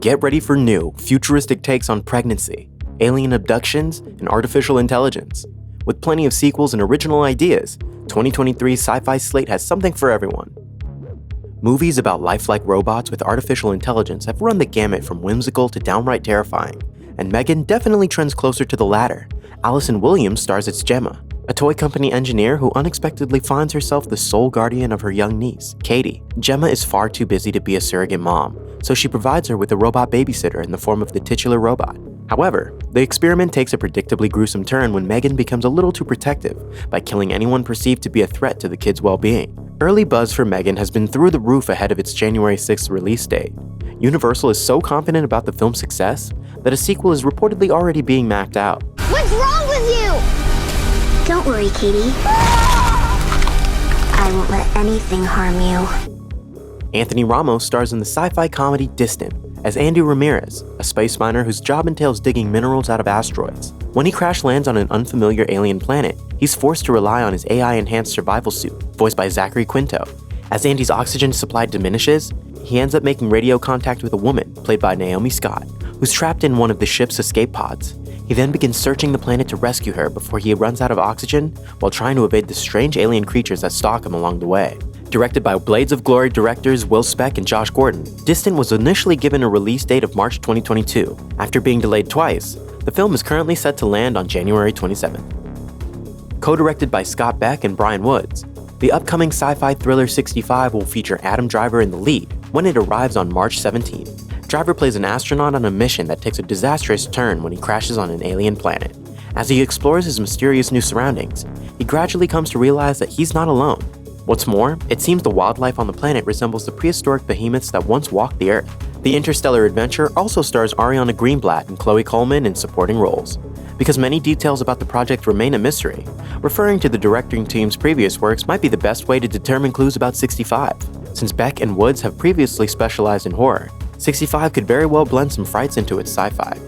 Get ready for new, futuristic takes on pregnancy, alien abductions, and artificial intelligence. With plenty of sequels and original ideas, 2023's Sci-Fi slate has something for everyone. Movies about lifelike robots with artificial intelligence have run the gamut from whimsical to downright terrifying, and Megan definitely trends closer to the latter. Allison Williams stars as Gemma, a toy company engineer who unexpectedly finds herself the sole guardian of her young niece, Katie. Gemma is far too busy to be a surrogate mom, so she provides her with a robot babysitter in the form of the titular robot. However, the experiment takes a predictably gruesome turn when Megan becomes a little too protective by killing anyone perceived to be a threat to the kid's well-being. Early buzz for Megan has been through the roof ahead of its January 6th release date. Universal is so confident about the film's success that a sequel is reportedly already being mapped out. What's wrong with you? Don't worry, Katie. I won't let anything harm you. Anthony Ramos stars in the sci-fi comedy Distant as Andy Ramirez, a space miner whose job entails digging minerals out of asteroids. When he crash lands on an unfamiliar alien planet, he's forced to rely on his AI-enhanced survival suit, voiced by Zachary Quinto. As Andy's oxygen supply diminishes, he ends up making radio contact with a woman, played by Naomi Scott, who's trapped in one of the ship's escape pods. He then begins searching the planet to rescue her before he runs out of oxygen while trying to evade the strange alien creatures that stalk him along the way. Directed by Blades of Glory directors Will Speck and Josh Gordon, Distant was initially given a release date of March 2022. After being delayed twice, the film is currently set to land on January 27th. Co-directed by Scott Beck and Brian Woods, the upcoming sci-fi thriller 65 will feature Adam Driver in the lead when it arrives on March 17th. Driver plays an astronaut on a mission that takes a disastrous turn when he crashes on an alien planet. As he explores his mysterious new surroundings, he gradually comes to realize that he's not alone. What's more, it seems the wildlife on the planet resembles the prehistoric behemoths that once walked the Earth. The interstellar adventure also stars Ariana Greenblatt and Chloe Coleman in supporting roles. Because many details about the project remain a mystery, referring to the directing team's previous works might be the best way to determine clues about 65. Since Beck and Woods have previously specialized in horror, 65 could very well blend some frights into its sci-fi.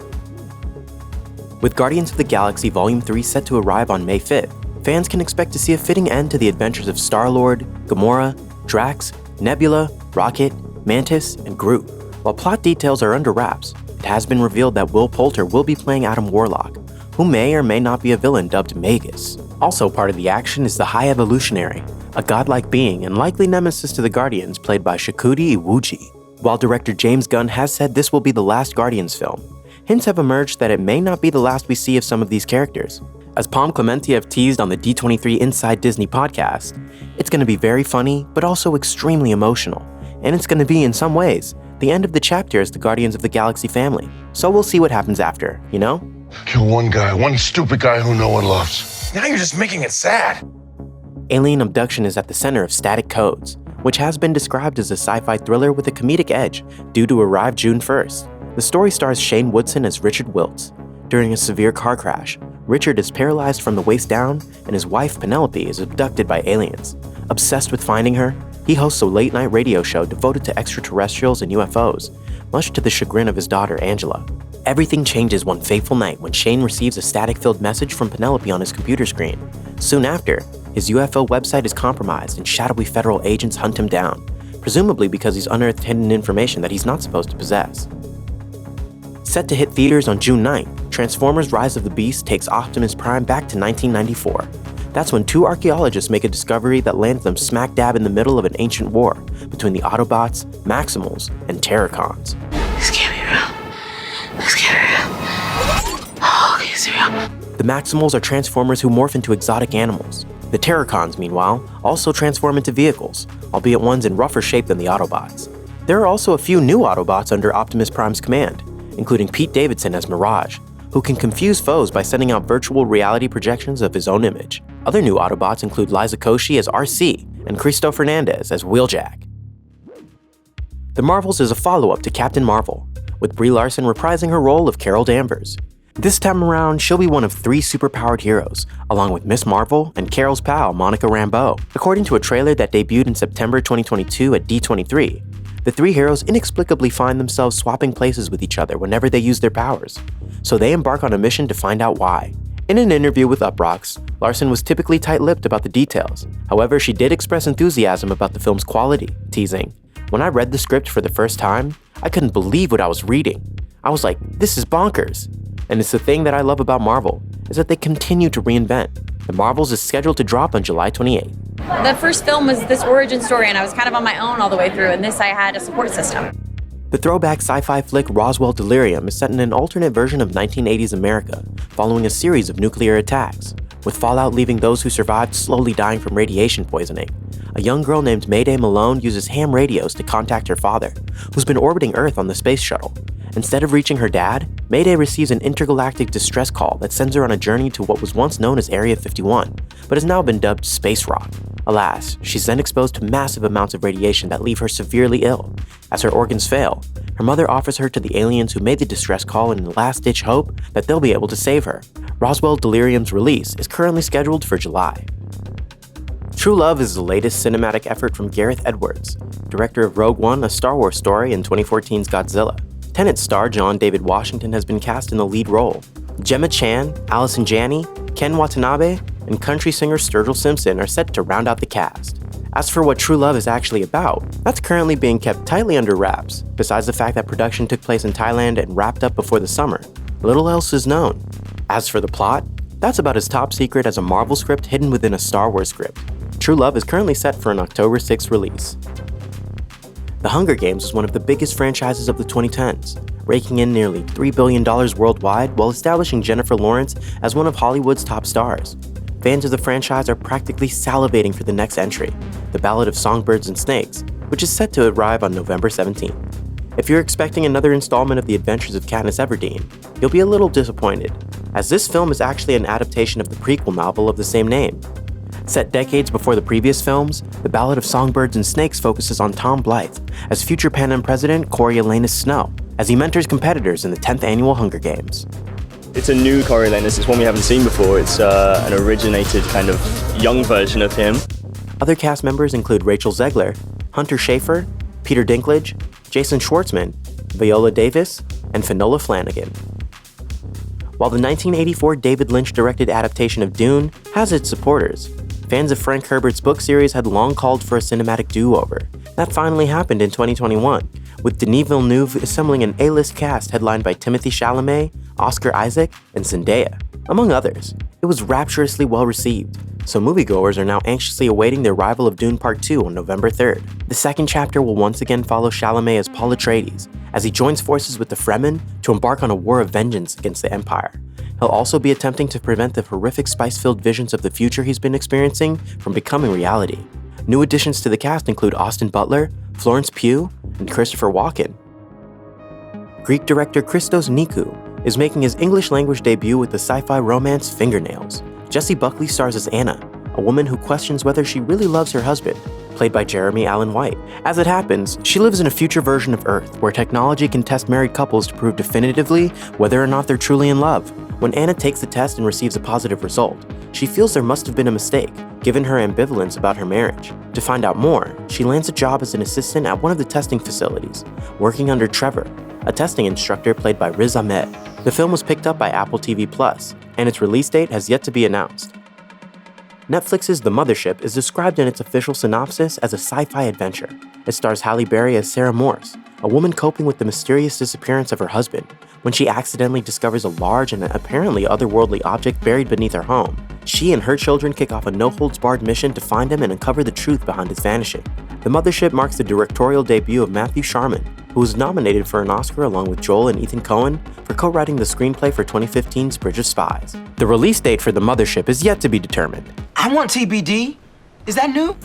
With Guardians of the Galaxy Volume 3 set to arrive on May 5th, fans can expect to see a fitting end to the adventures of Star-Lord, Gamora, Drax, Nebula, Rocket, Mantis, and Groot. While plot details are under wraps, it has been revealed that Will Poulter will be playing Adam Warlock, who may or may not be a villain dubbed Magus. Also part of the action is the High Evolutionary, a godlike being and likely nemesis to the Guardians played by Shakudi Iwuji. While director James Gunn has said this will be the last Guardians film, hints have emerged that it may not be the last we see of some of these characters. As Palm Clemente have teased on the D23 Inside Disney podcast, it's going to be very funny, but also extremely emotional. And it's going to be, in some ways, the end of the chapter as the Guardians of the Galaxy family. So we'll see what happens after, you know? Kill one guy, one stupid guy who no one loves. Now you're just making it sad. Alien abduction is at the center of Static Codes, which has been described as a sci-fi thriller with a comedic edge, due to arrive June 1st. The story stars Shane Woodson as Richard Wiltz. During a severe car crash, Richard is paralyzed from the waist down, and his wife Penelope is abducted by aliens. Obsessed with finding her, he hosts a late-night radio show devoted to extraterrestrials and UFOs, much to the chagrin of his daughter Angela. Everything changes one fateful night when Shane receives a static-filled message from Penelope on his computer screen. Soon after, his UFO website is compromised and shadowy federal agents hunt him down, presumably because he's unearthed hidden information that he's not supposed to possess. Set to hit theaters on June 9th, Transformers Rise of the Beast takes Optimus Prime back to 1994. That's when two archaeologists make a discovery that lands them smack dab in the middle of an ancient war between the Autobots, Maximals, and Terracons. This can't be real. This can't be real. Oh, okay, it's real. The Maximals are Transformers who morph into exotic animals. The Terracons, meanwhile, also transform into vehicles, albeit ones in rougher shape than the Autobots. There are also a few new Autobots under Optimus Prime's command, including Pete Davidson as Mirage, who can confuse foes by sending out virtual reality projections of his own image. Other new Autobots include Liza Koshy as RC and Cristo Fernandez as Wheeljack. The Marvels is a follow-up to Captain Marvel, with Brie Larson reprising her role of Carol Danvers. This time around, she'll be one of 3 superpowered heroes, along with Miss Marvel and Carol's pal, Monica Rambeau. According to a trailer that debuted in September 2022 at D23, the 3 heroes inexplicably find themselves swapping places with each other whenever they use their powers, so they embark on a mission to find out why. In an interview with Uproxx, Larson was typically tight-lipped about the details. However, she did express enthusiasm about the film's quality, teasing, "When I read the script for the first time, I couldn't believe what I was reading. I was like, this is bonkers. And it's the thing that I love about Marvel, is that they continue to reinvent. The Marvels is scheduled to drop on July 28th. The first film was this origin story, and I was kind of on my own all the way through, and this I had a support system. The throwback sci-fi flick Roswell Delirium is set in an alternate version of 1980s America, following a series of nuclear attacks, with fallout leaving those who survived slowly dying from radiation poisoning. A young girl named Mayday Malone uses ham radios to contact her father, who's been orbiting Earth on the space shuttle. Instead of reaching her dad, Mayday receives an intergalactic distress call that sends her on a journey to what was once known as Area 51, but has now been dubbed Space Rock. Alas, she's then exposed to massive amounts of radiation that leave her severely ill. As her organs fail, her mother offers her to the aliens who made the distress call in the last-ditch hope that they'll be able to save her. Roswell Delirium's release is currently scheduled for July. True Love is the latest cinematic effort from Gareth Edwards, director of Rogue One, a Star Wars story, and 2014's Godzilla. Tenet star John David Washington has been cast in the lead role. Gemma Chan, Allison Janney, Ken Watanabe, and country singer Sturgill Simpson are set to round out the cast. As for what True Love is actually about, that's currently being kept tightly under wraps, besides the fact that production took place in Thailand and wrapped up before the summer. Little else is known. As for the plot, that's about as top secret as a Marvel script hidden within a Star Wars script. True Love is currently set for an October 6th release. The Hunger Games is one of the biggest franchises of the 2010s, raking in nearly $3 billion worldwide while establishing Jennifer Lawrence as one of Hollywood's top stars. Fans of the franchise are practically salivating for the next entry, The Ballad of Songbirds and Snakes, which is set to arrive on November 17th. If you're expecting another installment of the adventures of Katniss Everdeen, you'll be a little disappointed, as this film is actually an adaptation of the prequel novel of the same name. Set decades before the previous films, The Ballad of Songbirds and Snakes focuses on Tom Blythe as future Panem President Coriolanus Snow, as he mentors competitors in the 10th annual Hunger Games. It's a new Coriolanus, it's one we haven't seen before. It's an originated kind of young version of him. Other cast members include Rachel Zegler, Hunter Schafer, Peter Dinklage, Jason Schwartzman, Viola Davis, and Finola Flanagan. While the 1984 David Lynch-directed adaptation of Dune has its supporters, fans of Frank Herbert's book series had long called for a cinematic do-over. That finally happened in 2021, with Denis Villeneuve assembling an A-list cast headlined by Timothée Chalamet, Oscar Isaac, and Zendaya, among others. It was rapturously well received, so moviegoers are now anxiously awaiting the arrival of Dune Part 2 on November 3rd. The second chapter will once again follow Chalamet as Paul Atreides, as he joins forces with the Fremen to embark on a war of vengeance against the Empire. He'll also be attempting to prevent the horrific spice-filled visions of the future he's been experiencing from becoming reality. New additions to the cast include Austin Butler, Florence Pugh, and Christopher Walken. Greek director Christos Nikou is making his English-language debut with the sci-fi romance Fingernails. Jessie Buckley stars as Anna, a woman who questions whether she really loves her husband, played by Jeremy Allen White. As it happens, she lives in a future version of Earth where technology can test married couples to prove definitively whether or not they're truly in love. When Anna takes the test and receives a positive result, she feels there must have been a mistake, given her ambivalence about her marriage. To find out more, she lands a job as an assistant at one of the testing facilities, working under Trevor, a testing instructor played by Riz Ahmed. The film was picked up by Apple TV+, and its release date has yet to be announced. Netflix's The Mothership is described in its official synopsis as a sci-fi adventure. It stars Halle Berry as Sarah Morse, a woman coping with the mysterious disappearance of her husband when she accidentally discovers a large and apparently otherworldly object buried beneath her home. She and her children kick off a no-holds-barred mission to find him and uncover the truth behind his vanishing. The Mothership marks the directorial debut of Matthew Sharman, who was nominated for an Oscar along with Joel and Ethan Coen for co-writing the screenplay for 2015's Bridge of Spies. The release date for The Mothership is yet to be determined. I want TBD. Is that new?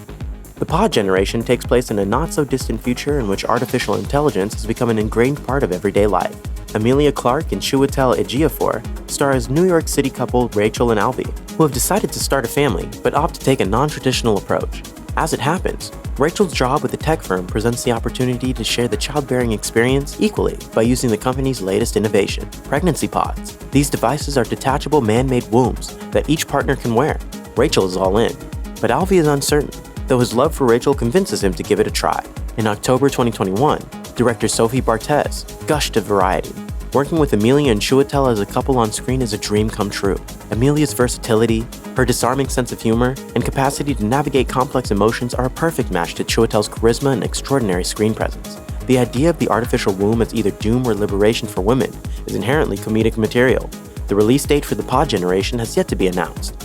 The Pod generation takes place in a not-so-distant future in which artificial intelligence has become an ingrained part of everyday life. Emilia Clarke and Chiwetel Ejiofor star as New York City couple Rachel and Alvy, who have decided to start a family but opt to take a non-traditional approach. As it happens, Rachel's job with the tech firm presents the opportunity to share the childbearing experience equally by using the company's latest innovation, pregnancy pods. These devices are detachable man-made wombs that each partner can wear. Rachel is all in, but Alvy is uncertain, though his love for Rachel convinces him to give it a try. In October 2021, director Sophie Barthez gushed to Variety. Working with Emilia and Chiwetel as a couple on screen is a dream come true. Emilia's versatility, her disarming sense of humor, and capacity to navigate complex emotions are a perfect match to Chiwetel's charisma and extraordinary screen presence. The idea of the artificial womb as either doom or liberation for women is inherently comedic material. The release date for the pod generation has yet to be announced.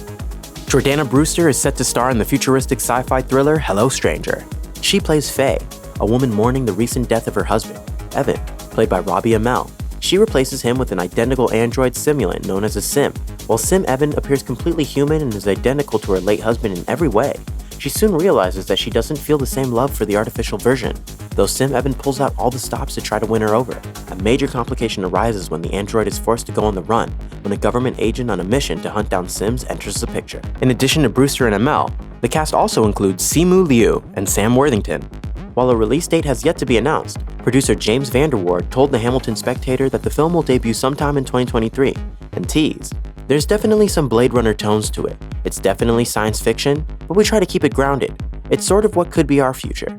Jordana Brewster is set to star in the futuristic sci-fi thriller Hello Stranger. She plays Faye, a woman mourning the recent death of her husband, Evan, played by Robbie Amell. She replaces him with an identical android simulant known as a Sim. While Sim Evan appears completely human and is identical to her late husband in every way, she soon realizes that she doesn't feel the same love for the artificial version. Though Sim Evan pulls out all the stops to try to win her over, a major complication arises when the android is forced to go on the run when a government agent on a mission to hunt down Sims enters the picture. In addition to Brewster and Amell, the cast also includes Simu Liu and Sam Worthington. While a release date has yet to be announced, producer James Vanderwoord told the Hamilton Spectator that the film will debut sometime in 2023, and teased, "There's definitely some Blade Runner tones to it. It's definitely science fiction, but we try to keep it grounded. It's sort of what could be our future."